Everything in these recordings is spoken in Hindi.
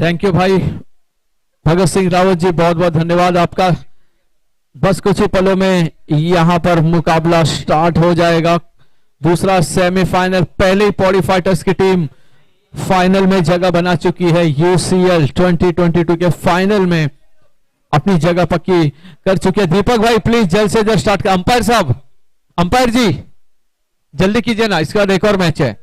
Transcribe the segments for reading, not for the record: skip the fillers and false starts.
थैंक यू भाई भगत सिंह रावत जी, बहुत बहुत धन्यवाद आपका। बस कुछ ही पलों में यहां पर मुकाबला स्टार्ट हो जाएगा। दूसरा सेमीफाइनल, पहले ही पौड़ी फाइटर्स की टीम फाइनल में जगह बना चुकी है। यूसीएल 2022 के फाइनल में अपनी जगह पक्की कर चुके हैं। दीपक भाई प्लीज जल्द से जल्द स्टार्ट कर। अंपायर साहब, अंपायर जी जल्दी कीजिए ना, इसका एक और मैच है।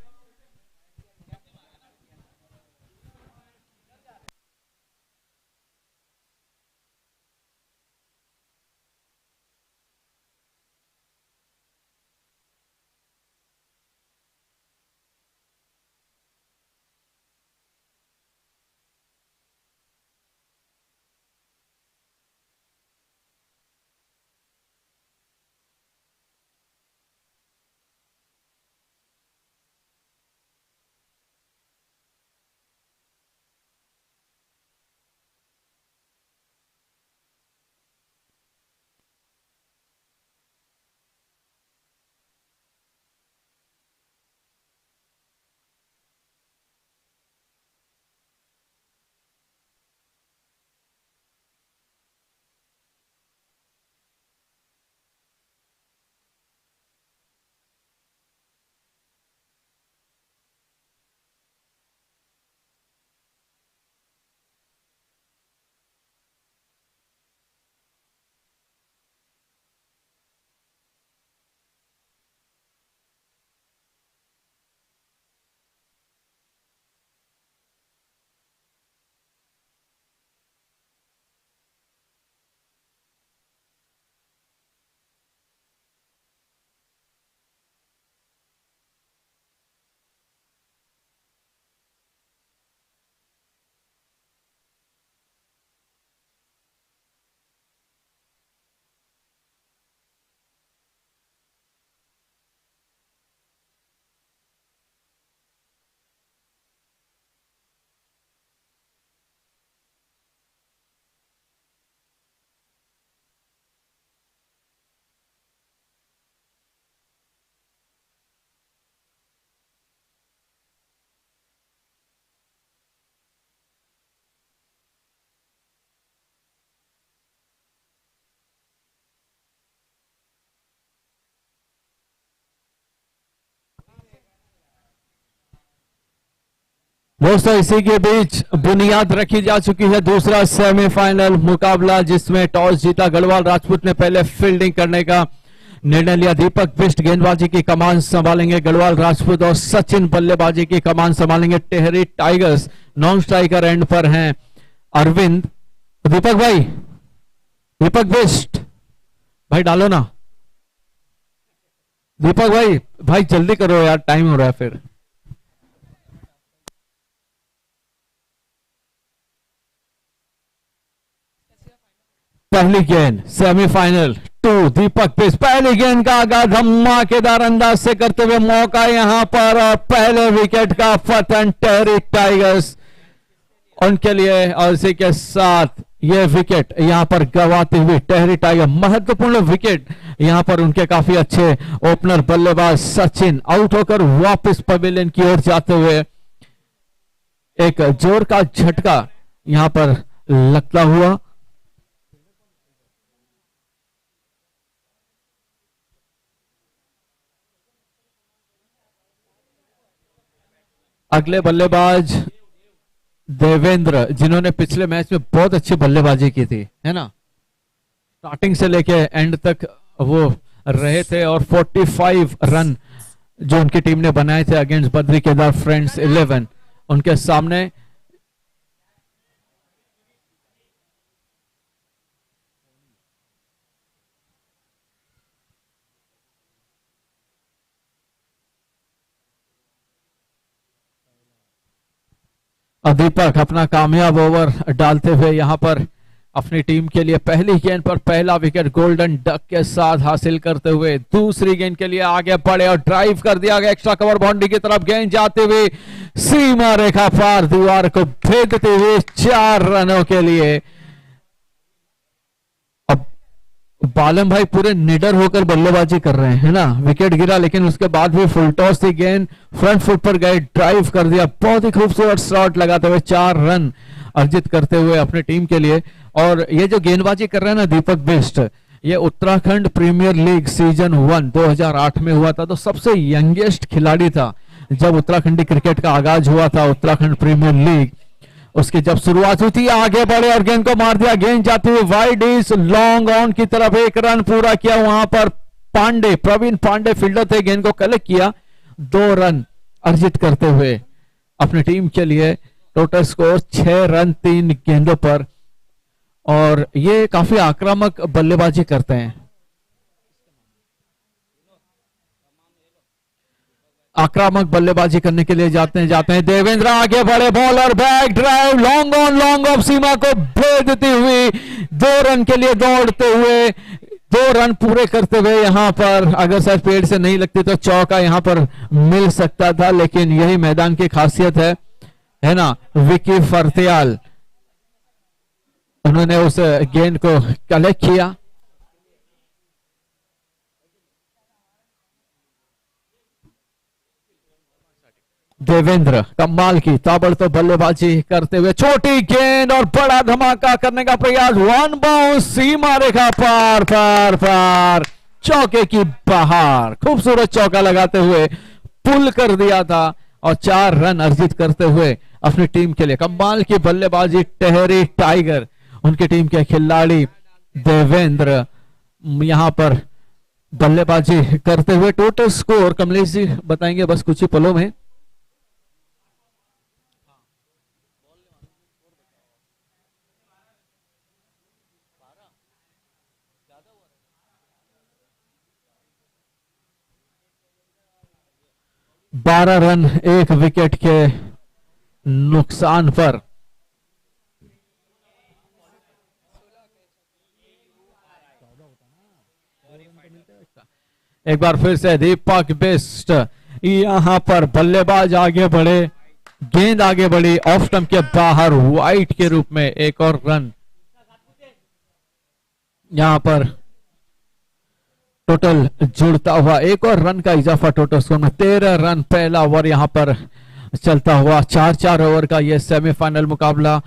दोस्तों इसी के बीच बुनियाद रखी जा चुकी है दूसरा सेमीफाइनल मुकाबला, जिसमें टॉस जीता गढ़वाल राजपूत ने पहले फील्डिंग करने का निर्णय लिया। दीपक बिष्ट गेंदबाजी की कमान संभालेंगे गढ़वाल राजपूत और सचिन बल्लेबाजी की कमान संभालेंगे Tehri tigers. Non striker end पर हैं अरविंद। दीपक भाई, दीपक बिष्ट भाई डालो ना। दीपक भाई, भाई जल्दी करो यार, टाइम हो रहा है फिर। पहली गेंद सेमीफाइनल 2, दीपक बिष्ट पहली गेंद का आगाज धमाकेदार अंदाज से करते हुए मौका यहां पर, और पहले विकेट का फतन टेहरी टाइगर्स उनके लिए। और इसी के साथ ये विकेट यहां पर गवाती हुई टेहरी टाइगर, महत्वपूर्ण विकेट यहां पर उनके काफी अच्छे ओपनर बल्लेबाज सचिन आउट होकर वापस पवेलियन की ओर जाते हुए एक जोर का झटका यहां पर लगता हुआ। अगले बल्लेबाज देवेंद्र, जिन्होंने पिछले मैच में बहुत अच्छी बल्लेबाजी की थी, है ना, स्टार्टिंग से लेके एंड तक वो रहे थे, और 45 रन जो उनकी टीम ने बनाए थे अगेंस्ट बद्री केदार फ्रेंड्स 11, उनके सामने दीपक अपना कामयाब ओवर डालते हुए यहां पर अपनी टीम के लिए पहली गेंद पर पहला विकेट गोल्डन डक के साथ हासिल करते हुए दूसरी गेंद के लिए आगे बढ़े और ड्राइव कर दिया गया एक्स्ट्रा कवर बाउंड्री की तरफ। गेंद जाते हुए सीमा रेखा पार दीवार को भेदते हुए 4 रनों के लिए। अब बालम भाई पूरे निडर होकर बल्लेबाजी कर रहे हैं ना, विकेट गिरा लेकिन उसके बाद भी फुल टॉस थी, गेंद फ्रंट फुट पर गए, ड्राइव कर दिया, बहुत ही खूबसूरत शॉट लगाते हुए 4 रन अर्जित करते हुए अपने टीम के लिए। और ये जो गेंदबाजी कर रहे हैं ना दीपक बिष्ट, ये उत्तराखंड प्रीमियर लीग सीजन 1 2008 में हुआ था, तो सबसे यंगेस्ट खिलाड़ी था जब उत्तराखंडी क्रिकेट का आगाज हुआ था। उत्तराखंड प्रीमियर लीग उसकी जब शुरुआत हुई थी, आगे बढ़े और गेंद को मार दिया, गेंद जाती हुई वाइड इस लॉन्ग ऑन की तरफ, एक रन पूरा किया वहां पर पांडे, प्रवीण पांडे फील्डर थे, गेंद को कलेक्ट किया, 2 रन अर्जित करते हुए अपनी टीम के लिए। टोटल स्कोर 6 रन 3 गेंदों पर। और ये काफी आक्रामक बल्लेबाजी करते हैं, आक्रामक बल्लेबाजी करने के लिए जाते हैं देवेंद्र, आगे बढ़े, bowler back drive, long on, long off, सीमा को भेद देती हुई 2 रन के लिए दौड़ते हुए, 2 रन पूरे करते हुए यहां पर अगर शायद पेड़ से नहीं लगती तो चौका यहां पर मिल सकता था, लेकिन यही मैदान की खासियत है ना। विकी फर्तियाल, उन्होंने उस गेंद को कलेक्ट किया। देवेंद्र कमाल की ताबड़तोड़ बल्लेबाजी करते हुए, छोटी गेंद और बड़ा धमाका करने का प्रयास, 1 बाउंस, सीमा रेखा पार पार पार, चौके की बाहर, खूबसूरत चौका लगाते हुए पुल कर दिया था और 4 रन अर्जित करते हुए अपनी टीम के लिए। कमाल की बल्लेबाजी टेहरी टाइगर, उनकी टीम के खिलाड़ी देवेंद्र यहां पर बल्लेबाजी करते हुए। टोटल स्कोर कमलेश जी बताएंगे बस कुछ ही पलों में। बारह रन 1 विकेट के नुकसान पर। एक बार फिर से दीपक बिष्ट, यहां पर बल्लेबाज आगे बढ़े, गेंद आगे बढ़ी, ऑफ स्टंप के बाहर वाइड के रूप में, एक और रन यहां पर टोटल जुड़ता हुआ, एक और रन का इजाफा टोटल स्कोर में। 13 रन पहला ओवर यहां पर चलता हुआ। 4-4 ओवर का यह सेमीफाइनल मुकाबला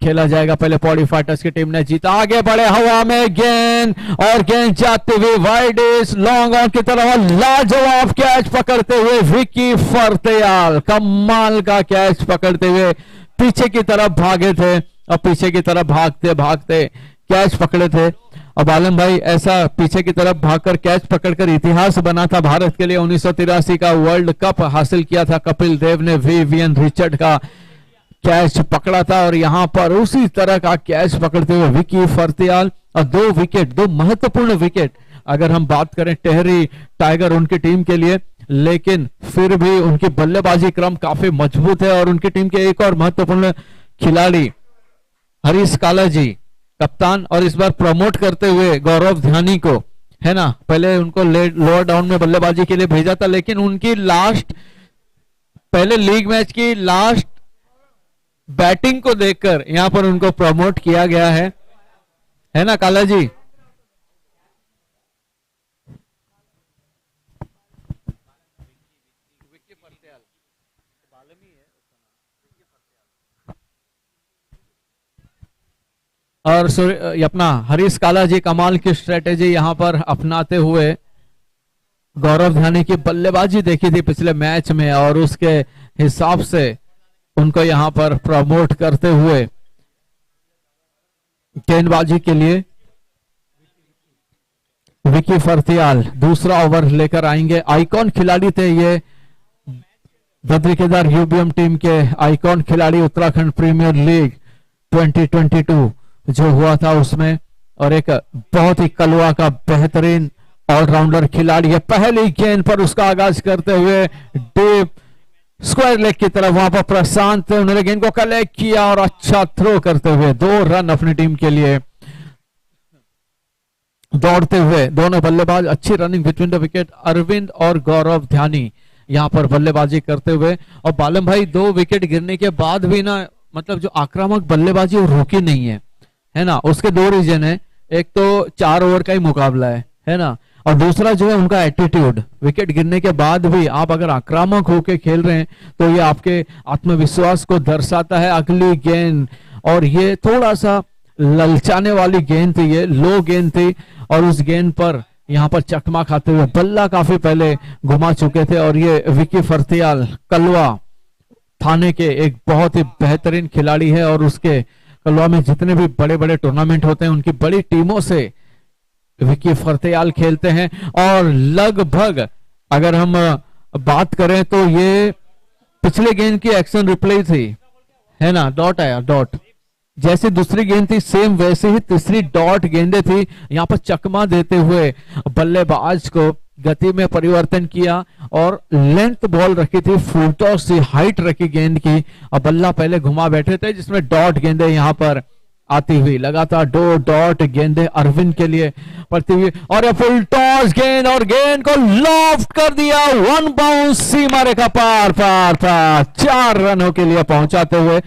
खेला जाएगा। पहले पौड़ी फाइटर्स की टीम ने जीता, आगे बढ़े, हवा में गेंद और गेंद जाते हुए वाइड इस लॉन्ग ऑन की तरफ, लाजवाब कैच पकड़ते हुए विकी फर्तियाल, कमाल का कैच पकड़ते हुए पीछे की तरफ भागे थे और पीछे की तरफ भागते भागते कैच पकड़े थे। अब आलम भाई, ऐसा पीछे की तरफ भागकर कैच पकड़कर इतिहास बना था भारत के लिए। 1983 का वर्ल्ड कप हासिल किया था, कपिल देव ने विवियन रिचर्ड का कैच पकड़ा था और यहां पर उसी तरह का कैच पकड़ते हुए विकी फर्तियाल और 2 विकेट, 2 महत्वपूर्ण विकेट अगर हम बात करें टेहरी टाइगर उनकी टीम के लिए, लेकिन फिर भी उनकी बल्लेबाजी क्रम काफी मजबूत है। और उनकी टीम के एक और महत्वपूर्ण खिलाड़ी हरीश काला जी कप्तान, और इस बार प्रमोट करते हुए गौरव ध्यानी को, है ना, पहले उनको लोअर डाउन में बल्लेबाजी के लिए भेजा था, लेकिन उनकी लास्ट, पहले लीग मैच की लास्ट बैटिंग को देखकर यहां पर उनको प्रमोट किया गया है ना काला जी। और अपना हरीश काला जी कमाल की स्ट्रेटेजी यहां पर अपनाते हुए गौरव ध्यानी की बल्लेबाजी देखी थी पिछले मैच में और उसके हिसाब से उनको यहां पर प्रमोट करते हुए गेंदबाजी के लिए विकी फर्तियाल दूसरा ओवर लेकर आएंगे। आइकॉन खिलाड़ी थे ये, बद्री केदार यूबीएम टीम के आइकॉन खिलाड़ी, उत्तराखंड प्रीमियर लीग 2022 जो हुआ था उसमें, और एक बहुत ही कलवा का बेहतरीन ऑलराउंडर खिलाड़ी है। पहली गेंद पर उसका आगाज करते हुए डीप स्क्वायर लेग की तरफ, वहां पर प्रशांत थे, उन्होंने गेंद को कलेक्ट किया और अच्छा थ्रो करते हुए 2 रन अपनी टीम के लिए। दौड़ते हुए दोनों बल्लेबाज, अच्छी running between the wicket, Arvind और गौरव ध्यानी यहां पर बल्लेबाजी करते हुए। और बालम भाई 2 विकेट गिरने के बाद भी ना, मतलब जो आक्रामक बल्लेबाजी वो रुकी नहीं है ना। उसके 2 रीजन है, एक तो 4 ओवर का ही मुकाबला है ना, और दूसरा जो है उनका एटीट्यूड, विकेट गिरने के बाद भी आप अगर आक्रामक होकर खेल रहे हैं तो ये आपके आत्मविश्वास को दर्शाता है। अगली गेंद, और ये थोड़ा सा ललचाने वाली गेंद थी, ये लो गेंद थी, और उस गेंद पर यहाँ पर चकमा खाते हुए बल्ला काफी पहले घुमा चुके थे। और ये विकी फर्तियाल कलवा थाने के एक बहुत ही बेहतरीन खिलाड़ी है, और उसके कलवा में जितने भी बड़े बड़े टूर्नामेंट होते हैं उनकी बड़ी टीमों से विकी फर्तियाल खेलते हैं। और लगभग अगर हम बात करें तो ये पिछले गेंद की एक्शन रिप्ले थी, है ना, डॉट आया, डॉट जैसे दूसरी गेंद थी सेम वैसे ही तीसरी डॉट गेंदे थी। यहाँ पर चकमा देते हुए बल्लेबाज को गति में परिवर्तन किया और लेंथ बॉल रखी थी, फुल टॉस सी हाइट रखी गेंद की, और बल्ला पहले घुमा बैठे थे जिसमें डॉट गेंदे यहाँ पर आती हुई लगातार 2 डॉट गेंदे अरविंद के लिए पड़ती हुई, और ये फुल टॉस गेंद, और गेंद को लॉफ्ट कर दिया, 1 बाउंस सीमा रेखा पार पार पार, 4 रनों के लिए पहुंचाते हुए।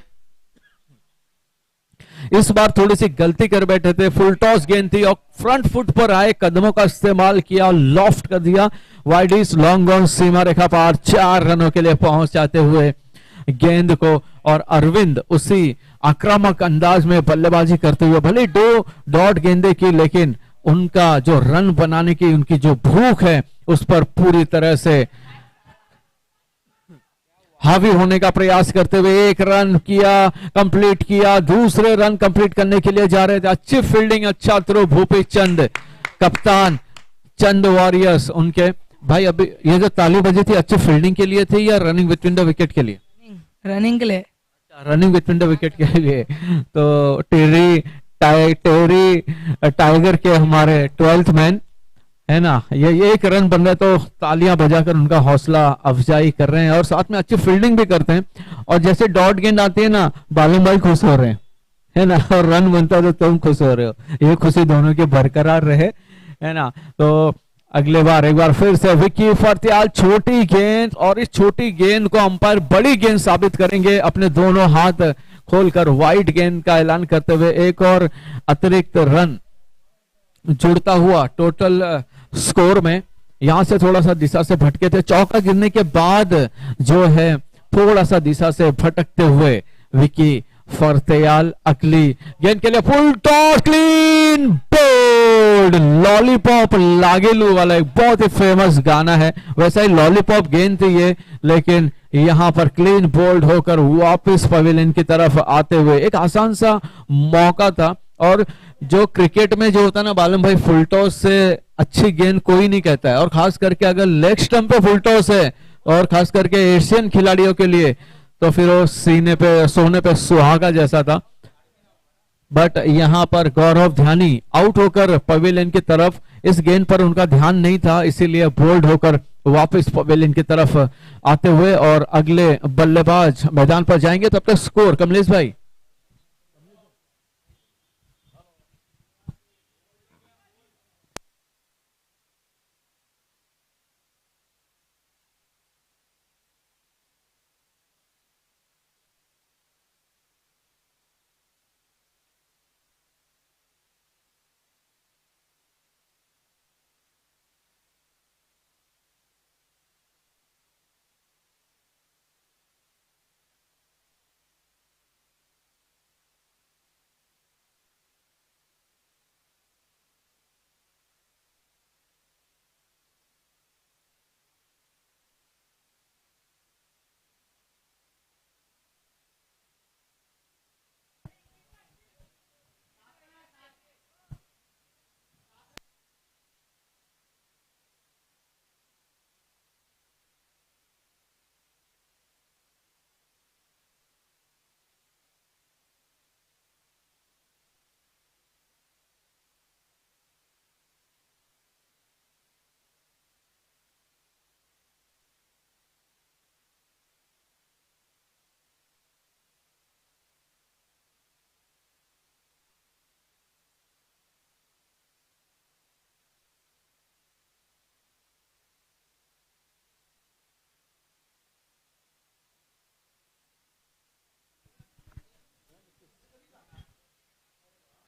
इस बार थोड़ी सी गलती कर बैठे थे, फुल टॉस गेंद थी और फ्रंट फुट पर आए कदमों का इस्तेमाल किया, लॉफ्ट कर दिया, वाइडिस लॉन्ग ऑन सीमा रेखा पार, 4 रनों के लिए पहुंचाते हुए गेंद को। और अरविंद उसी आक्रामक अंदाज में बल्लेबाजी करते हुए भले 2 डॉट गेंदे की, लेकिन उनका जो रन बनाने की उनकी जो भूख है उस पर पूरी तरह से हावी होने का प्रयास करते हुए 1 रन किया, कंप्लीट किया, दूसरे रन कंप्लीट करने के लिए जा रहे थे। अच्छी फील्डिंग, अच्छा थ्रो, भूपी चंद कप्तान चंद वॉरियर्स उनके भाई। अभी ये जो ताली बजी थी अच्छी फील्डिंग के लिए थी या रनिंग बिटवीन द विकेट के लिए? रनिंग के लिए। रनिंग बिटवीन द विकेट के लिए। तो टेरी टाइगर के हमारे 12th मैन है ना, ये 1 रन बन रहा है तो तालियां बजाकर उनका हौसला अफजाई कर रहे हैं और साथ में अच्छी फील्डिंग भी करते हैं। और जैसे डॉट गेंद आती है ना, बालम भाई खुश हो रहे हैं, है ना, और रन बनता है तो तुम खुश हो रहे हो, ये खुशी दोनों की बरकरार रहे, है ना। तो अगले बार एक बार फिर से विकी फर्तियाल, छोटी गेंद, और इस छोटी गेंद को अंपायर बड़ी गेंद साबित करेंगे, अपने दोनों हाथ खोलकर वाइड गेंद का ऐलान करते हुए। एक और अतिरिक्त रन जुड़ता हुआ टोटल स्कोर में। यहां से थोड़ा सा दिशा से भटके थे, चौका गिरने के बाद जो है थोड़ा सा दिशा से भटकते हुए विकी फर्तियाल अगली गेंद के लिए full toss, clean bowled, lollipop लागेलू वाला एक बहुत ही फेमस गाना है, वैसा ही लॉलीपॉप गेंद थी ये, लेकिन यहां पर क्लीन बोल्ड होकर वापस पवेलियन की तरफ आते हुए एक आसान सा मौका था। और जो क्रिकेट में जो होता है ना बालम भाई, फुल टॉस से अच्छी गेंद कोई नहीं कहता है, और खास करके अगर लेग स्टंप पे फुल टॉस है, और खास करके एशियन खिलाड़ियों के लिए, तो फिर वो सीने पे सोने पे सुहागा जैसा था। बट यहां पर गौरव ध्यानी आउट होकर पवेलियन की तरफ, इस गेंद पर उनका ध्यान नहीं था, इसीलिए बोल्ड होकर वापस पवेलियन की तरफ आते हुए और अगले बल्लेबाज मैदान पर जाएंगे। तब तक स्कोर कमलेश भाई।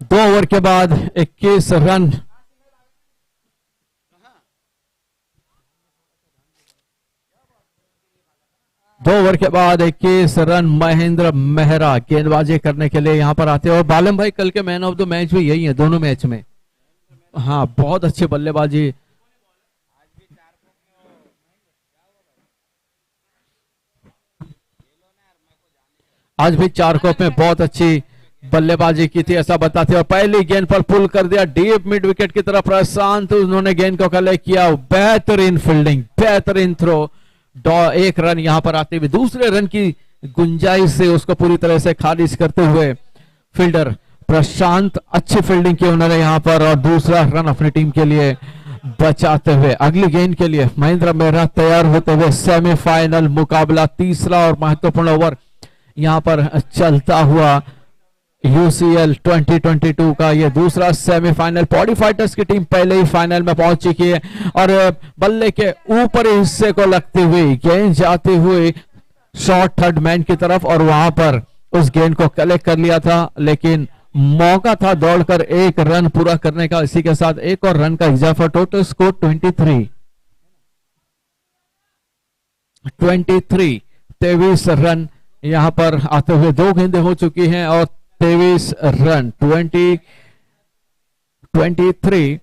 दो ओवर के बाद 21 रन 2 ओवर के बाद 21 रन महेंद्र मेहरा गेंदबाजी करने के लिए यहां पर आते हैं। और बालम भाई कल के मैन ऑफ द मैच भी यही है दोनों मैच में। हाँ, बहुत अच्छी बल्लेबाजी। आज भी 4 कोप में बहुत अच्छी बल्लेबाजी की थी ऐसा बताते हैं। और पहली गेंद पर पुल कर दिया डीप मिड विकेट की तरफ प्रशांत, उन्होंने गेंद को कलेक्ट किया। बेहतरीन फील्डिंग, बेहतरीन थ्रो। 1 रन यहां पर आते हुए दूसरे रन की गुंजाइश से उसको पूरी तरह से खारिज करते हुए फील्डर प्रशांत अच्छी फील्डिंग की उन्होंने यहां पर, और दूसरा रन अपनी टीम के लिए बचाते हुए अगली गेंद के लिए महेंद्र मेहरा तैयार होते हुए। सेमीफाइनल मुकाबला, तीसरा और महत्वपूर्ण ओवर यहां पर चलता हुआ यूसीएल 2022 का ये दूसरा सेमीफाइनल। पॉडी फाइटर्स की टीम पहले ही फाइनल में पहुंच चुकी है और बल्ले के ऊपरी हिस्से को लगती हुई गेंद जाती हुई शॉर्ट थर्ड मैन की तरफ, और वहां पर उस गेंद को कलेक्ट कर लिया था, लेकिन मौका था दौड़कर 1 रन पूरा करने का। इसी के साथ 1 और रन का इजाफा, टोटल स्कोर 23 रन यहां पर आते हुए 2 गेंदें हो चुकी हैं और 23 रन 23।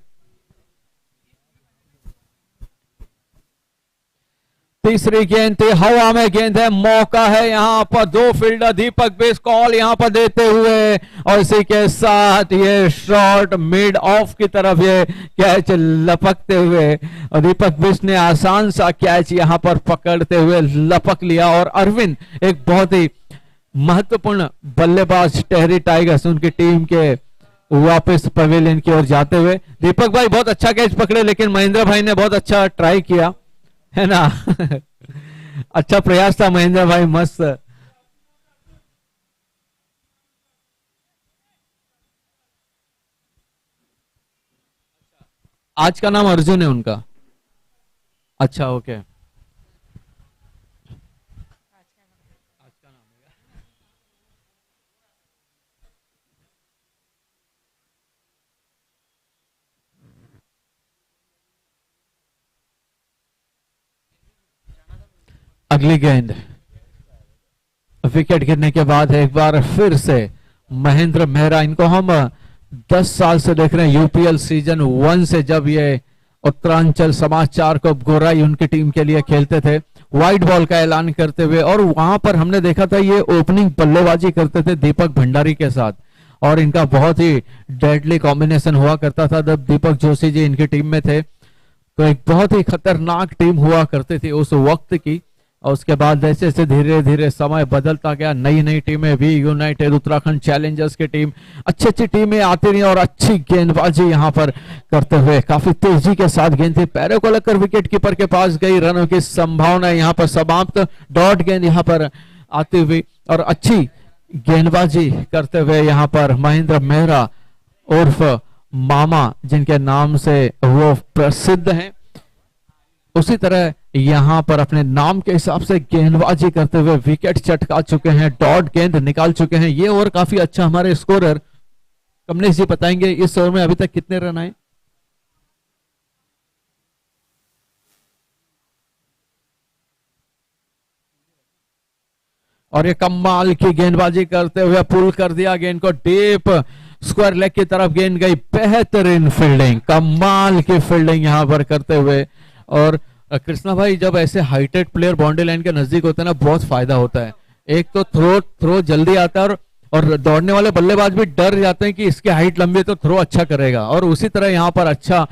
तीसरी गेंद थी, हवा में गेंद है, मौका है यहां पर। 2 फील्डर दीपक बिष्ट कॉल यहां पर देते हुए, और इसी के साथ ये शॉर्ट मिड ऑफ की तरफ ये कैच लपकते हुए, और दीपक बिष्ट ने आसान सा कैच यहां पर पकड़ते हुए लपक लिया। और अरविंद एक बहुत ही महत्वपूर्ण बल्लेबाज टेहरी टाइगर्स उनकी टीम के वापस पवेलियन की ओर जाते हुए। दीपक भाई बहुत अच्छा कैच पकड़े, लेकिन महेंद्र भाई ने बहुत अच्छा ट्राई किया, है ना। अच्छा प्रयास था महेंद्र भाई, मस्त। आज का नाम अर्जुन है उनका। अच्छा, ओके। अगली गेंद, विकेट गिरने के बाद एक बार फिर से महेंद्र मेहरा, इनको हम 10 साल से देख रहे हैं, यूपीएल सीजन 1 से, जब ये उत्तरांचल समाचार को गोराई उनकी टीम के लिए खेलते थे, व्हाइट बॉल का ऐलान करते हुए। और वहां पर हमने देखा था ये ओपनिंग बल्लेबाजी करते थे दीपक भंडारी के साथ, और इनका बहुत ही डेडली कॉम्बिनेशन हुआ करता था जब दीपक जोशी जी इनकी टीम में थे। तो एक बहुत ही खतरनाक टीम हुआ करती थी उस वक्त की। और उसके बाद जैसे जैसे धीरे धीरे समय बदलता गया, नई नई टीमें भी, यूनाइटेड, उत्तराखंड चैलेंजर्स की टीम, अच्छी अच्छी टीमें आती रही और अच्छी गेंदबाजी यहां पर करते हुए काफी तेजी के साथ गेंद थी, पैरों को लगकर विकेट कीपर के पास गई, रनों की संभावना यहां पर समाप्त। डॉट गेंद यहां पर आती हुई और अच्छी गेंदबाजी करते हुए यहां पर महेंद्र मेहरा उर्फ मामा, जिनके नाम से वो प्रसिद्ध हैं, उसी तरह यहां पर अपने नाम के हिसाब से गेंदबाजी करते हुए विकेट चटका चुके हैं, डॉट गेंद निकाल चुके हैं। ये ओवर काफी अच्छा, हमारे स्कोरर कमलेश जी बताएंगे इस ओवर में अभी तक कितने रन आए। और ये कमाल की गेंदबाजी करते हुए पुल कर दिया गेंद को डीप स्क्वायर लेग की तरफ, गेंद गई। बेहतरीन फील्डिंग, कमाल की फील्डिंग यहां पर करते हुए। और कृष्णा भाई, जब ऐसे हाइटेड प्लेयर बाउंड्री लाइन के नजदीक होते हैं ना, बहुत फायदा होता है। एक तो थ्रो जल्दी आता है, और दौड़ने वाले बल्लेबाज भी डर जाते हैं कि इसकी हाइट लंबी है तो थ्रो अच्छा करेगा। और उसी तरह यहां पर अच्छा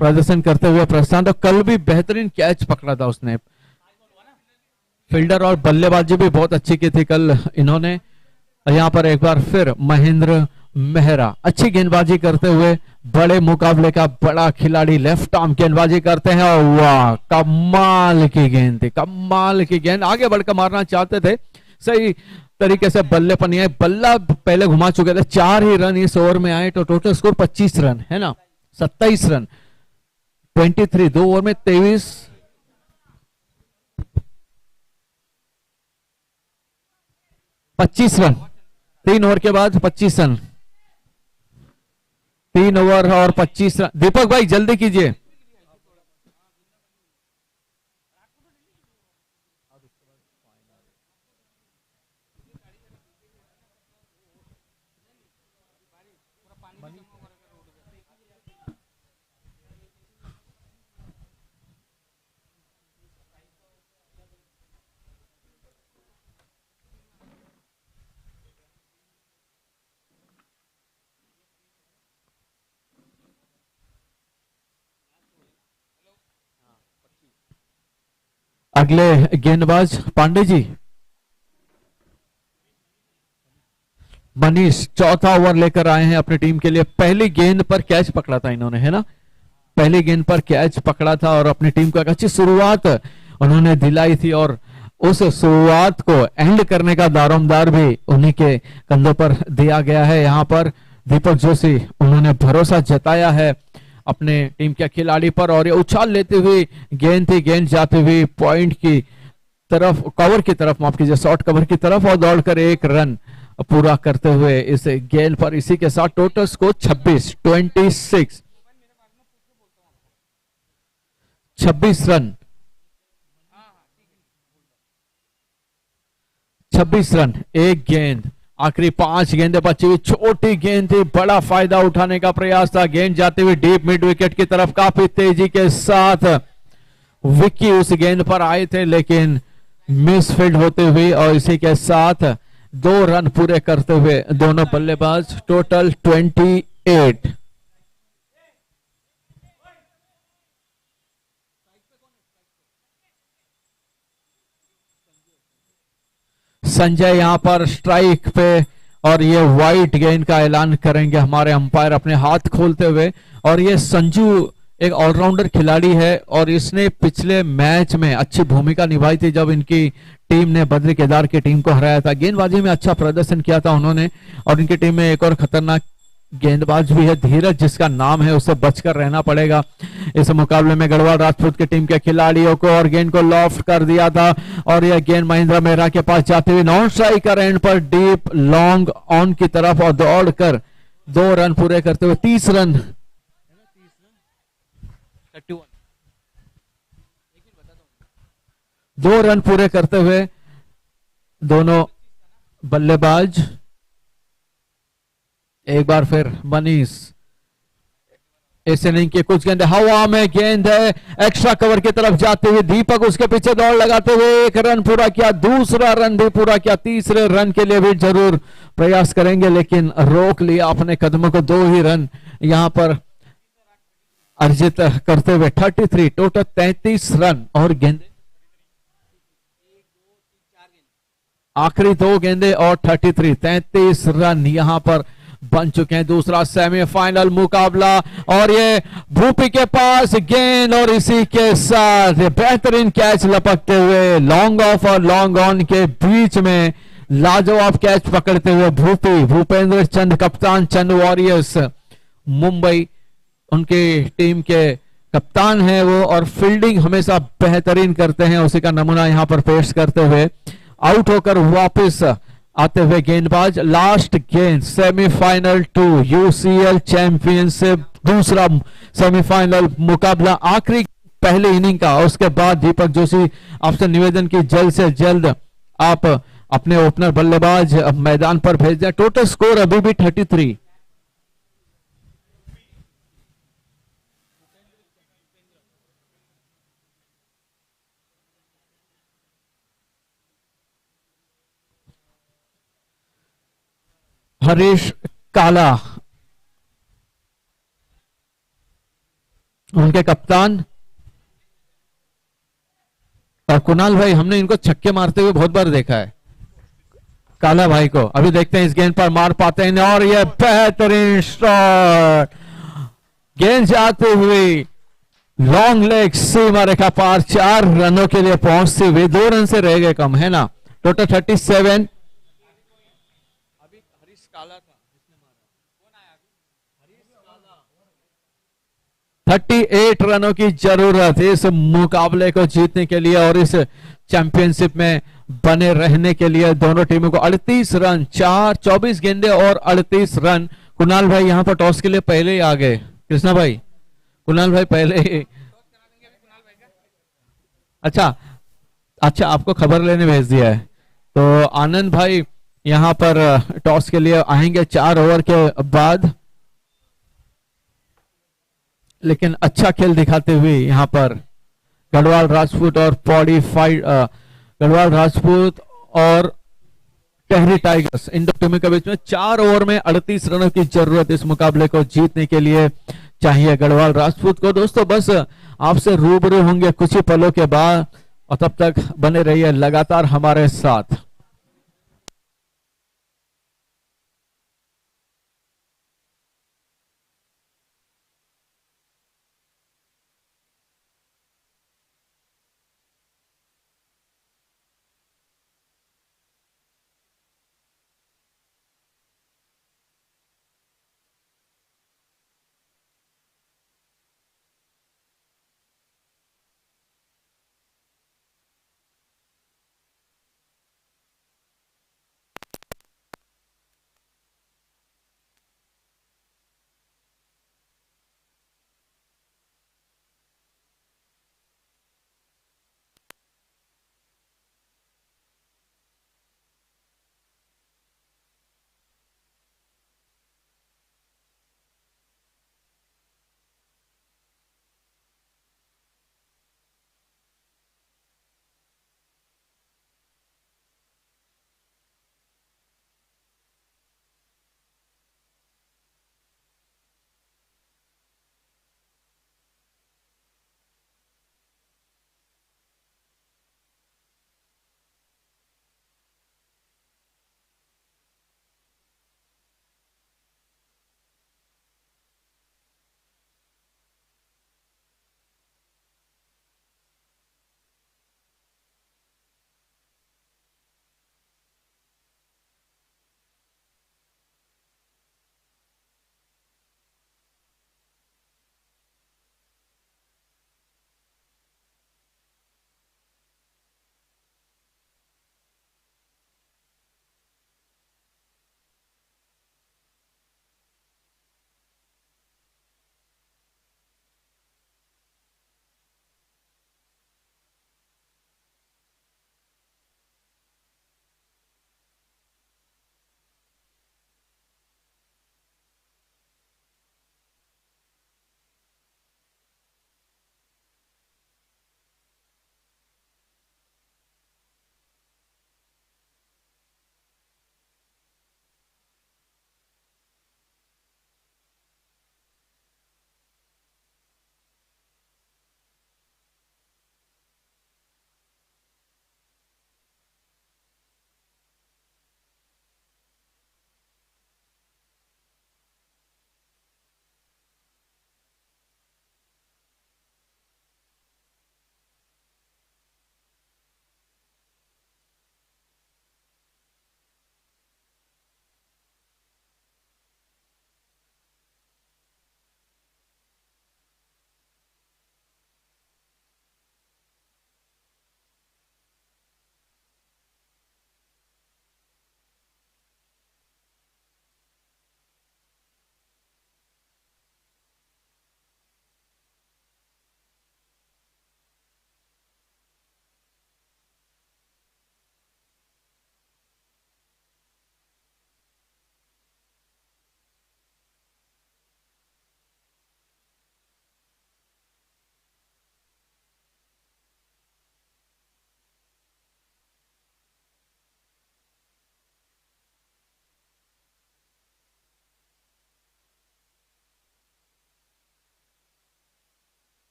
प्रदर्शन करते हुए प्रशांत, और कल भी बेहतरीन कैच पकड़ा था उसने। फील्डर और बल्लेबाजी भी बहुत अच्छी की थी कल इन्होंने। यहां पर एक बार फिर महेंद्र मेहरा अच्छी गेंदबाजी करते हुए, बड़े मुकाबले का बड़ा खिलाड़ी, लेफ्ट आर्म गेंदबाजी करते हैं, और वाह कमाल की गेंद थी, कमाल की गेंद। आगे बढ़कर मारना चाहते थे, सही तरीके से बल्ले पर नहीं आए, बल्ला पहले घुमा चुके थे। 4 ही रन इस ओवर में आए, तो टोटल स्कोर 25 रन है ना, 27 रन 23, 2 ओवर में 23, 25 रन, 3 ओवर के बाद 25 रन, 3 ओवर और 25 रन। दीपक भाई जल्दी कीजिए। अगले गेंदबाज पांडे जी, मनीष चौथा ओवर लेकर आए हैं अपनी टीम के लिए। पहली गेंद पर कैच पकड़ा था इन्होंने, है ना, पहली गेंद पर कैच पकड़ा था और अपनी टीम को एक अच्छी शुरुआत उन्होंने दिलाई थी और उस शुरुआत को एंड करने का दारोमदार भी उन्हीं के कंधों पर दिया गया है। यहाँ पर दीपक जोशी, उन्होंने भरोसा जताया है अपने टीम के खिलाड़ी पर और ये उछाल लेते हुए गेंद थी, गेंद जाते हुए पॉइंट की तरफ, कवर की तरफ, माफ कीजिए, शॉर्ट कवर की तरफ और दौड़कर एक रन पूरा करते हुए इस गेंद पर। इसी के साथ टोटल स्कोर 26 रन, 26 रन, एक गेंद, आखिरी 5 गेंदें बची हुई, छोटी गेंद थी, बड़ा फायदा उठाने का प्रयास था। गेंद जाते हुए डीप मिड विकेट की तरफ काफी तेजी के साथ विक्की उस गेंद पर आए थे लेकिन मिसफील्ड होते हुए और इसी के साथ 2 रन पूरे करते हुए दोनों बल्लेबाज। टोटल 28। संजय यहां पर स्ट्राइक पे और ये वाइट गेंद का ऐलान करेंगे हमारे अंपायर अपने हाथ खोलते हुए। और ये संजू एक ऑलराउंडर खिलाड़ी है और इसने पिछले मैच में अच्छी भूमिका निभाई थी जब इनकी टीम ने बद्री केदार की टीम को हराया था। गेंदबाजी में अच्छा प्रदर्शन किया था उन्होंने और इनकी टीम में एक और खतरनाक गेंदबाज भी है, धीरज जिसका नाम है, उससे बचकर रहना पड़ेगा इस मुकाबले में। गढ़वाल राजपूत की टीम के खिलाड़ियों को और गेंद को लॉफ्ट कर दिया था और यह गेंद महेंद्र मेहरा के पास जाते हुए नॉन स्ट्राइकर एंड पर डीप लॉन्ग ऑन की तरफ और दौड़कर 2 रन पूरे करते हुए 30 रन, 2 रन पूरे करते हुए दोनों बल्लेबाज। एक बार फिर मनीष, इस इनिंग की कुछ गेंद हवा में, गेंद है एक्स्ट्रा कवर की तरफ जाते हुए दीपक उसके पीछे दौड़ लगाते हुए 1 रन पूरा किया, दूसरा रन भी पूरा किया, तीसरे रन के लिए भी जरूर प्रयास करेंगे लेकिन रोक लिया अपने कदमों को। 2 ही रन यहां पर अर्जित करते हुए 33, टोटल 33 रन और गेंदे आखिरी 2 गेंदे और 33 रन यहां पर बन चुके हैं। दूसरा सेमीफाइनल मुकाबला और ये भूपी के पास गेंद और इसी के साथ बेहतरीन कैच लपकते हुए लॉन्ग ऑफ और लॉन्ग ऑन के बीच में लाजवाब कैच पकड़ते हुए भूपी, भूपेंद्र चंद, कप्तान चंद वॉरियर्स मुंबई, उनकी टीम के कप्तान है वो और फील्डिंग हमेशा बेहतरीन करते हैं, उसी का नमूना यहां पर पेश करते हुए आउट होकर वापस आते हुए गेंदबाज। लास्ट गेंद सेमीफाइनल 2 यूसीएल चैंपियनशिप, दूसरा सेमीफाइनल मुकाबला, आखिरी पहले इनिंग का। उसके बाद दीपक जोशी आपसे निवेदन की जल्द से जल्द आप अपने ओपनर बल्लेबाज मैदान पर भेज दें। टोटल स्कोर अभी भी 33। हरीश काला उनके कप्तान और कुणाल भाई, हमने इनको छक्के मारते हुए बहुत बार देखा है काला भाई को। अभी देखते हैं इस गेंद पर मार पाते हैं और यह बेहतरीन शॉट, गेंद जाते हुए लॉन्ग लेग सीमा रेखा पार, 4 रनों के लिए पहुंचते हुए 2 रन से रह गए कम, है ना। टोटल 37। 38 रनों की जरूरत है इस मुकाबले को जीतने के लिए और इस चैंपियनशिप में बने रहने के लिए दोनों टीमों को। 38 रन, 24 गेंदे और 38 रन। कुणाल भाई यहां पर टॉस के लिए पहले ही आ गए। कृष्णा भाई, कुणाल भाई पहले ही, अच्छा आपको खबर लेने भेज दिया है। तो आनंद भाई यहां पर टॉस के लिए आएंगे 4 ओवर के बाद, लेकिन अच्छा खेल दिखाते हुए यहां पर गढ़वाल राजपूत और पौड़ी फाइट, गढ़वाल राजपूत और टेहरी टाइगर्स, इन दो टीमों के बीच में 4 ओवर में 38 रनों की जरूरत इस मुकाबले को जीतने के लिए चाहिए गढ़वाल राजपूत को। दोस्तों बस आपसे रूबरू होंगे कुछ ही पलों के बाद और तब तक बने रहिए लगातार हमारे साथ।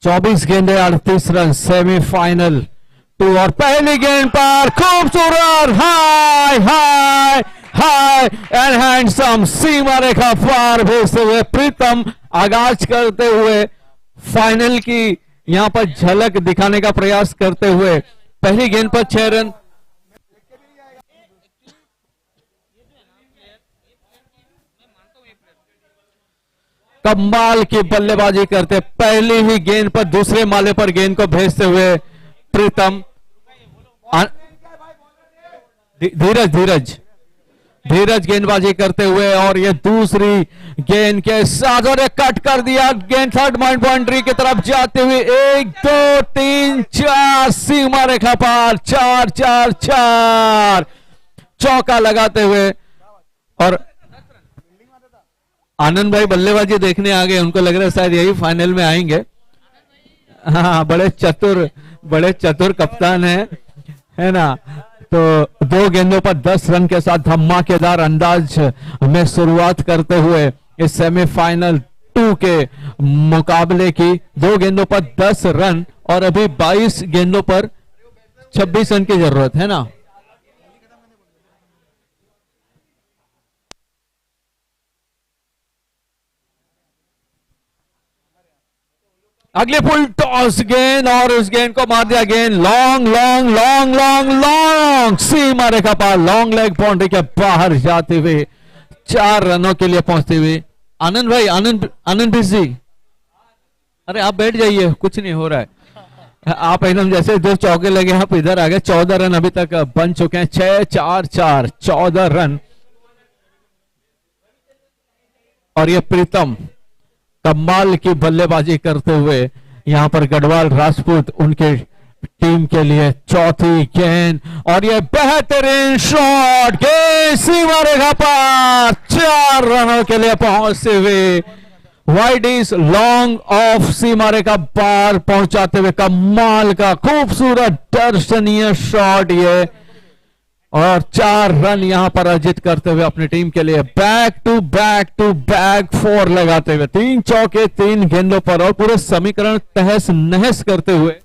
चौबीस गेंदे 38 रन, सेमीफाइनल 2। और पहली गेंद पर खूबसूरत high high high and handsome सीमा रेखा पार भेजते हुए प्रीतम आगाज करते हुए फाइनल की यहां पर झलक दिखाने का प्रयास करते हुए पहली गेंद पर 6 रन। कमाल की बल्लेबाजी करते पहली ही गेंद पर दूसरे माले पर गेंद को भेजते हुए प्रीतम। धीरज धीरज धीरज गेंदबाजी करते हुए और ये दूसरी गेंद के साथ और कट कर दिया गेंद थर्ड बाउंड्री की तरफ जाते हुए 1 2 3 4 सीमा रेखा पार 4 4 4 चौका लगाते हुए और आनंद भाई बल्लेबाजी देखने आ गए, उनको लग रहा है शायद यही फाइनल में आएंगे। हाँ, बड़े चतुर कप्तान है ना। तो 2 गेंदों पर 10 रन के साथ धमाकेदार अंदाज में शुरुआत करते हुए इस सेमीफाइनल 2 के मुकाबले की 2 गेंदों पर 10 रन और अभी 22 गेंदों पर 26 रन की जरूरत है ना। अगले फुल टॉस गेंद और उस गेंद को मार दिया। गेंद long long long long long सीमा रेखा पार, लॉन्ग लेग बाउंड्री के बाहर जाते हुए 4 रनों के लिए पहुंचते हुए। आनंद भाई, आनंद बिजी, अरे आप बैठ जाइए, कुछ नहीं हो रहा है। आप एकदम जैसे 2 चौके लगे आप इधर आ गए। 14 रन अभी तक बन चुके हैं। 6-4-4 14 रन। और ये प्रीतम कमाल की बल्लेबाजी करते हुए यहां पर गढ़वाल राजपूत उनके टीम के लिए चौथी गेंद और ये बेहतरीन शॉट के सीमा रेखा पार 4 रनों के लिए पहुंचते हुए वाइड इज लॉन्ग ऑफ सीमा रेखा पार पहुंचाते हुए कमाल का खूबसूरत दर्शनीय शॉट ये और 4 रन यहां पर अर्जित करते हुए अपनी टीम के लिए बैक टू बैक 4 लगाते हुए 3 चौके 3 गेंदों पर और पूरे समीकरण तहस नहस करते हुए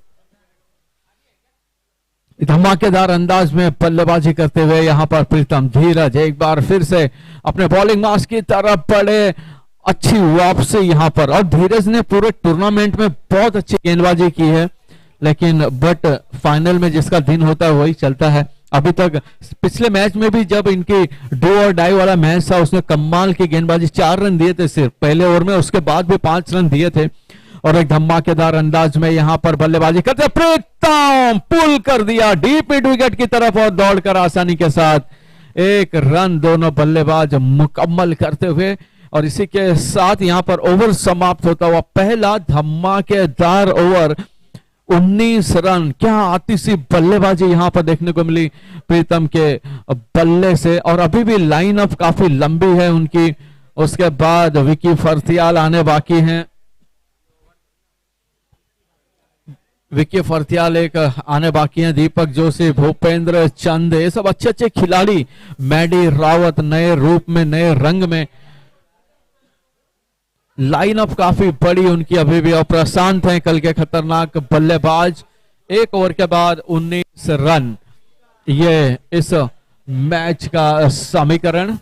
धमाकेदार अंदाज में बल्लेबाजी करते हुए यहां पर प्रीतम धीरज एक बार फिर से अपने बॉलिंग मार्क्स की तरफ बढ़े। अच्छी वापसी यहां पर और धीरज ने पूरे टूर्नामेंट में बहुत अच्छी गेंदबाजी की है, लेकिन बट फाइनल में जिसका दिन होता है वही चलता है। अभी तक पिछले मैच में भी जब इनकी डू और डाई वाला मैच था उसने कमाल की गेंदबाजी 4 रन दिए थे सिर्फ पहले ओवर में, उसके बाद भी 5 रन दिए थे और एक धमाकेदार अंदाज में यहां पर बल्लेबाजी करते प्रीतम पुल कर दिया डीप मिड विकेट की तरफ और दौड़कर आसानी के साथ 1 रन दोनों बल्लेबाज मुकम्मल करते हुए और इसी के साथ यहां पर ओवर समाप्त होता हुआ पहला धमाकेदार ओवर 19 रन। क्या आतिशी बल्लेबाजी यहां पर देखने को मिली प्रीतम के बल्ले से और अभी भी लाइन अप काफी लंबी है उनकी। उसके बाद विकी फर्तियाल आने बाकी हैं, विकी फर्तियाल एक आने बाकी हैं, दीपक जोशी, भूपेंद्र चंद, ये सब अच्छे अच्छे खिलाड़ी। मैडी रावत नए रूप में नए रंग में, लाइनअप काफी बड़ी उनकी अभी भी और प्रशांत हैं कल के खतरनाक बल्लेबाज। 1 ओवर के बाद 19 रन ये इस मैच का समीकरण।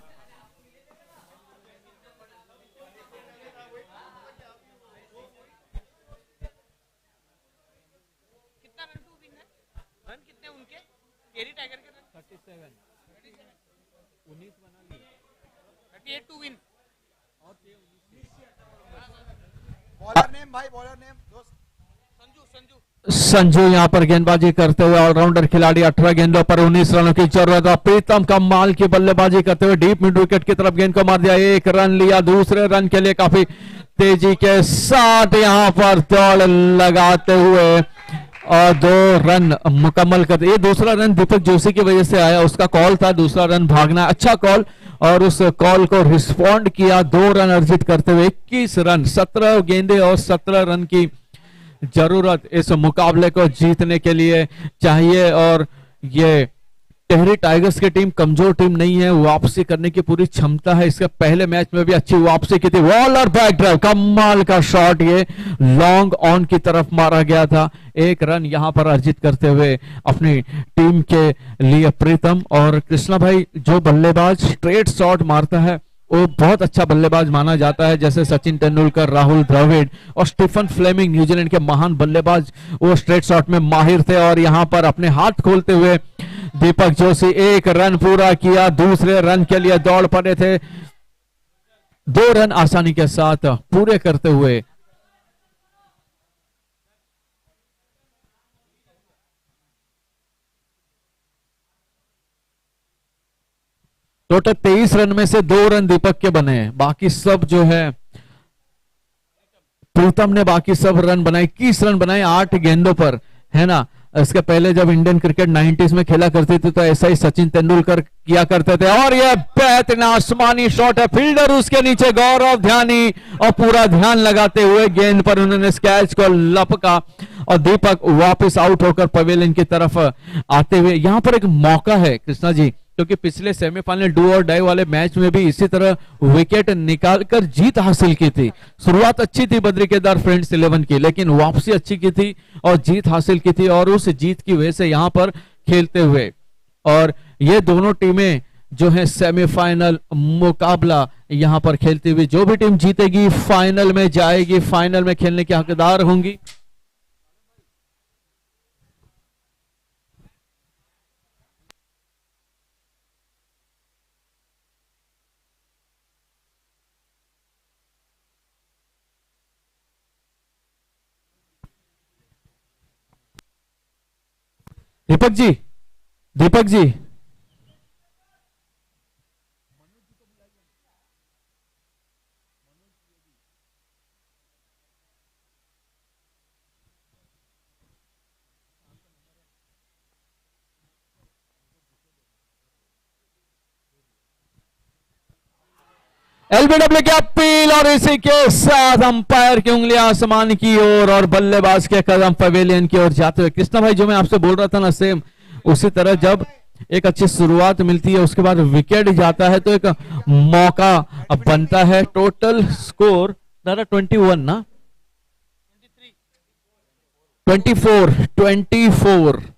संजू यहां पर गेंदबाजी करते हुए ऑलराउंडर खिलाड़ी 18 गेंदों पर 19 रनों की जरूरत है। प्रीतम कमाल की बल्लेबाजी करते हुए डीप मिड विकेट की तरफ गेंद को मार दिया, 1 रन लिया। दूसरे रन के लिए काफी तेजी के साथ यहां पर दौड़ लगाते हुए और 2 रन मुकम्मल करते। ये दूसरा रन दीपक जोशी की वजह से आया, उसका कॉल था दूसरा रन भागना, अच्छा कॉल और उस कॉल को रिस्पॉन्ड किया। 2 रन अर्जित करते हुए 21 रन, 17 गेंदे और 17 रन की जरूरत इस मुकाबले को जीतने के लिए चाहिए। और ये टिहरी टाइगर्स की टीम कमजोर टीम नहीं है, वापसी करने की पूरी क्षमता है। इसके पहले मैच में भी अच्छी वापसी की थी। वॉलर बैक ड्राइव, कमाल का शॉट, ये लॉन्ग ऑन की तरफ मारा गया था। 1 रन यहां पर अर्जित करते हुए अपनी टीम के लिए प्रीतम। और कृष्णा भाई जो बल्लेबाज स्ट्रेट शॉट मारता है वो बहुत अच्छा बल्लेबाज माना जाता है, जैसे सचिन तेंदुलकर, राहुल द्रविड़ और स्टीफन फ्लेमिंग न्यूजीलैंड के महान बल्लेबाज वो स्ट्रेट शॉट में माहिर थे। और यहां पर अपने हाथ खोलते हुए दीपक जोशी 1 रन पूरा किया, दूसरे रन के लिए दौड़ पड़े थे। 2 रन आसानी के साथ पूरे करते हुए टोटल 23 रन में से 2 रन दीपक के बने हैं, बाकी सब जो है प्रीतम ने बाकी सब रन बनाए, 21 रन बनाए 8 गेंदों पर, है ना। इसके पहले जब इंडियन क्रिकेट 90s में खेला करती थी तो ऐसा ही सचिन तेंदुलकर किया करते थे। और ये बेहतरीन आसमानी शॉट है, फील्डर उसके नीचे गौरव ध्यानी, और पूरा ध्यान लगाते हुए गेंद पर उन्होंने कैच को लपका और दीपक वापस आउट होकर पवेलियन की तरफ आते हुए। यहां पर एक मौका है कृष्णा जी, क्योंकि पिछले सेमीफाइनल डू और डाई वाले मैच में भी इसी तरह विकेट निकालकर जीत हासिल की थी। शुरुआत अच्छी थी बद्री केदार फ्रेंड्स 11 की, लेकिन वापसी अच्छी की थी और जीत हासिल की थी, और उस जीत की वजह से यहां पर खेलते हुए। और ये दोनों टीमें जो है सेमीफाइनल मुकाबला यहां पर खेलती हुई, जो भी टीम जीतेगी फाइनल में जाएगी, फाइनल में खेलने की हकदार होंगी। दीपक जी, दीपक जी, एलबीडब्ल्यू की अपील, और इसी के साथ अंपायर की उंगलियां आसमान की ओर और बल्लेबाज के कदम पवेलियन की ओर जाते हुए। कृष्णा भाई, जो मैं आपसे बोल रहा था ना, सेम उसी तरह जब एक अच्छी शुरुआत मिलती है उसके बाद विकेट जाता है तो एक मौका बनता है। टोटल स्कोर दादा 21 ना, 24, 24।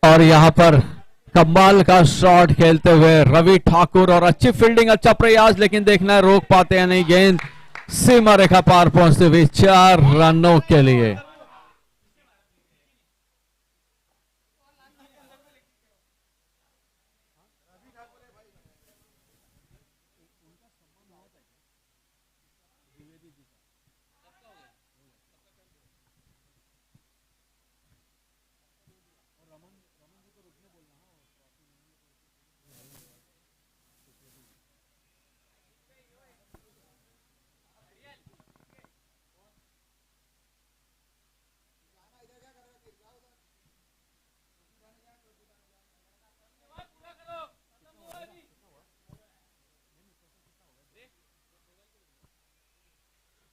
और यहां पर कमाल का शॉट खेलते हुए रवि ठाकुर, और अच्छी फील्डिंग, अच्छा प्रयास, लेकिन देखना है रोक पाते हैं नहीं। गेंद सीमा रेखा पार पहुंचते हुए 4 रनों के लिए।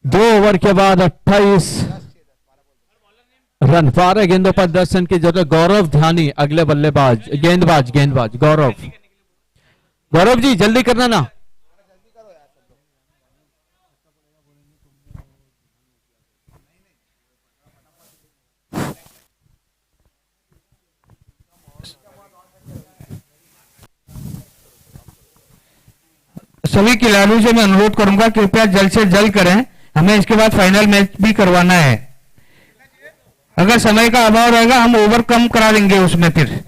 दो ओवर के बाद 28 रन, 12 गेंदों पर 10 रन की जरूरत। गौरव ध्यानी अगले बल्लेबाज, गेंदबाज गेंदबाज गौरव। गौरव जी जल्दी करना ना। सभी खिलाड़ियों से मैं अनुरोध करूंगा कृपया जल्द से जल्द करें, हमें इसके बाद फाइनल मैच भी करवाना है। अगर समय का अभाव रहेगा हम ओवर कम करा देंगे उसमें फिर।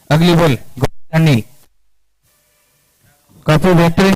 अगली बॉल गोनी, काफी बेहतरीन।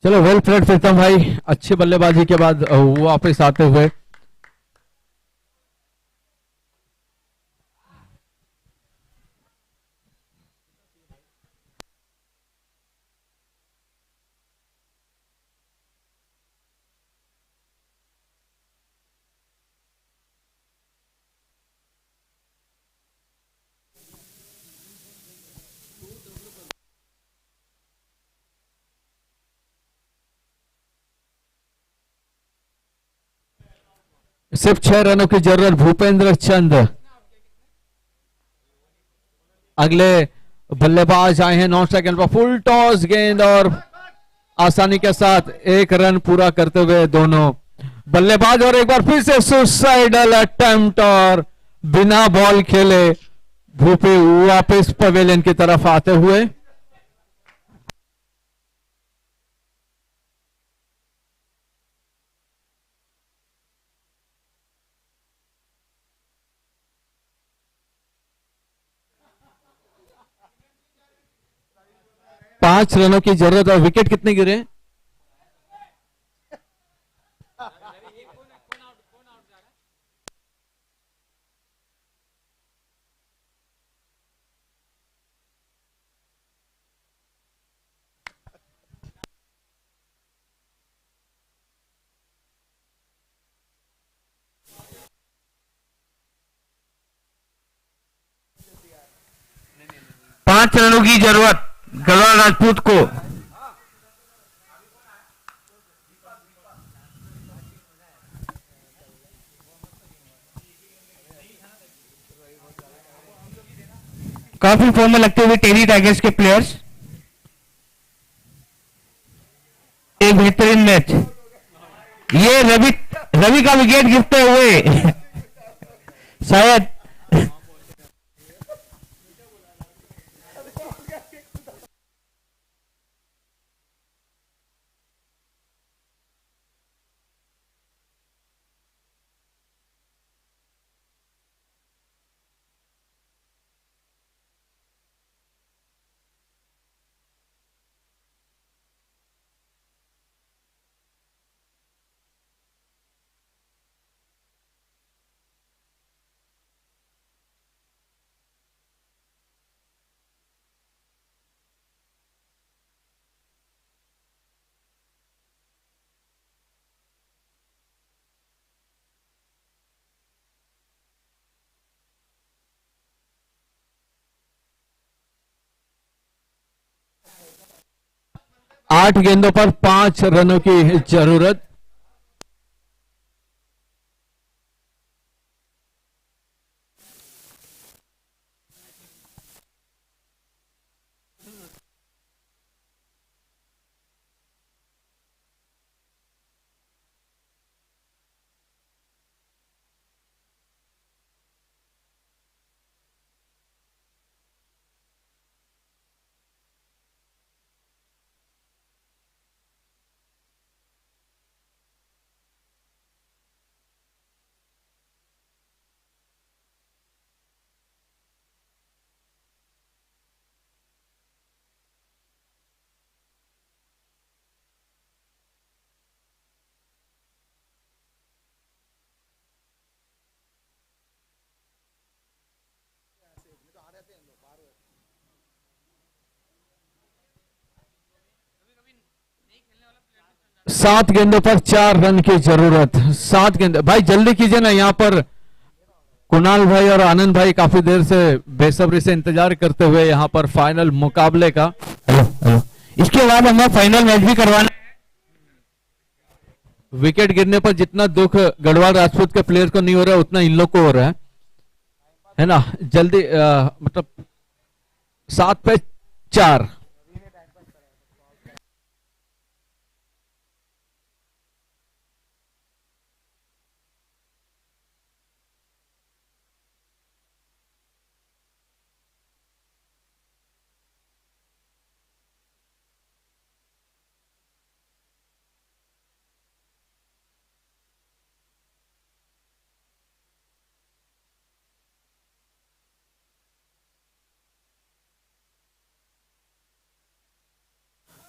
चलो वेल प्लेड प्रीतम भाई, अच्छी बल्लेबाजी के बाद वापस आते हुए। सिर्फ 6 रनों की जरूरत भूपेंद्र चंद। अगले बल्लेबाज आए हैं 9 सेकंड पर, फुल टॉस गेंद और आसानी के साथ एक रन पूरा करते हुए दोनों बल्लेबाज। और एक बार फिर से सुसाइडल अटेम्प्ट और बिना बॉल खेले भूपी वापस पवेलियन की तरफ आते हुए। पांच रनों की जरूरत और विकेट कितने गिरे? पांच रनों की जरूरत गढ़वाल राजपूत को। काफी फॉर्म में लगते हुए टेरी टाइगर्स के प्लेयर्स। एक बेहतरीन मैच। ये रवि रवि का विकेट गिरते हुए शायद। आठ गेंदों पर 5 रनों की जरूरत। 7 गेंदों पर 4 रन की जरूरत। 7 गेंद, भाई जल्दी कीजिए ना। यहाँ पर कुणाल भाई और आनंद भाई काफी देर से बेसब्री से इंतजार करते हुए यहाँ पर फाइनल मुकाबले का। हेलो हेलो, इसके बाद हमें फाइनल मैच भी करवाना है। विकेट गिरने पर जितना दुख गढ़वाल राजपूत के प्लेयर को नहीं हो रहा है उतना इन लोग को हो रहा है ना। जल्दी मतलब 7 पे 4।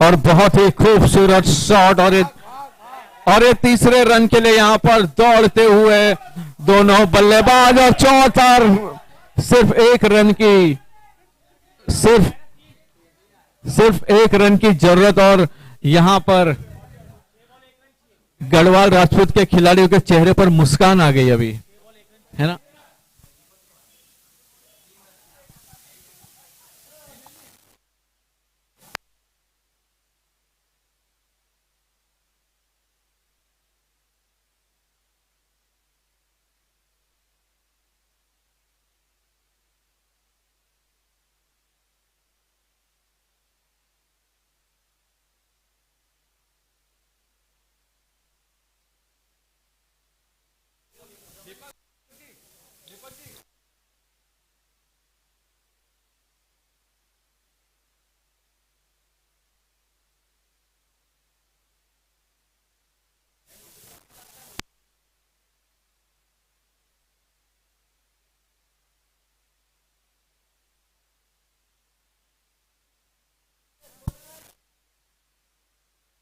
और बहुत ही खूबसूरत शॉट, और ये तीसरे रन के लिए यहां पर दौड़ते हुए दोनों बल्लेबाज, और चौथा सिर्फ एक रन की, सिर्फ एक रन की जरूरत। और यहां पर गढ़वाल राजपूत के खिलाड़ियों के चेहरे पर मुस्कान आ गई अभी, है ना।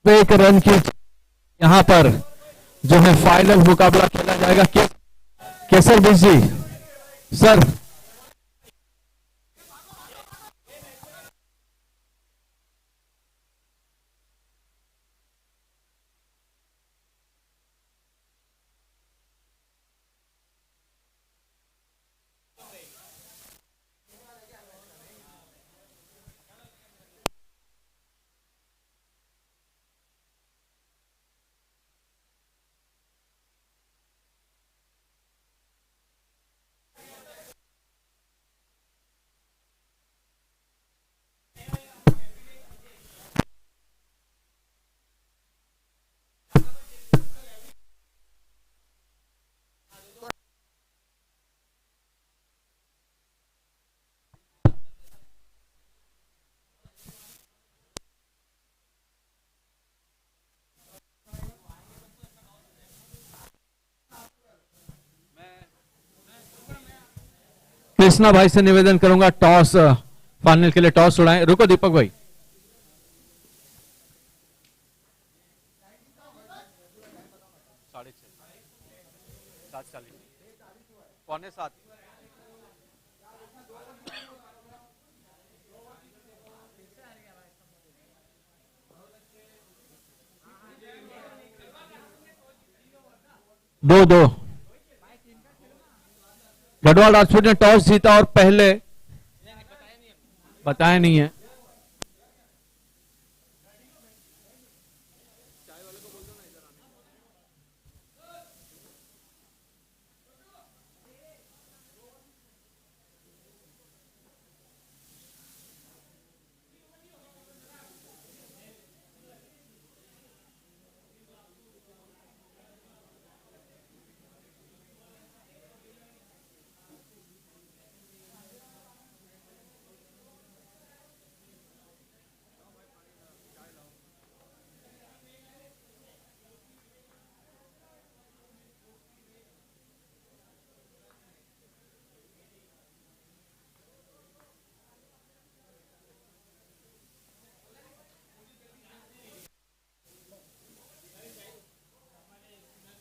एक रन की यहां पर जो है फाइनल मुकाबला खेला जाएगा। केसर बीस जी सर, कृष्णा भाई से निवेदन करूंगा टॉस फाइनल के लिए टॉस उड़ाएं। रुको दीपक भाई, पौने 7। दो दो गढ़वाल राजपूत ने टॉस जीता और पहले बताया नहीं है।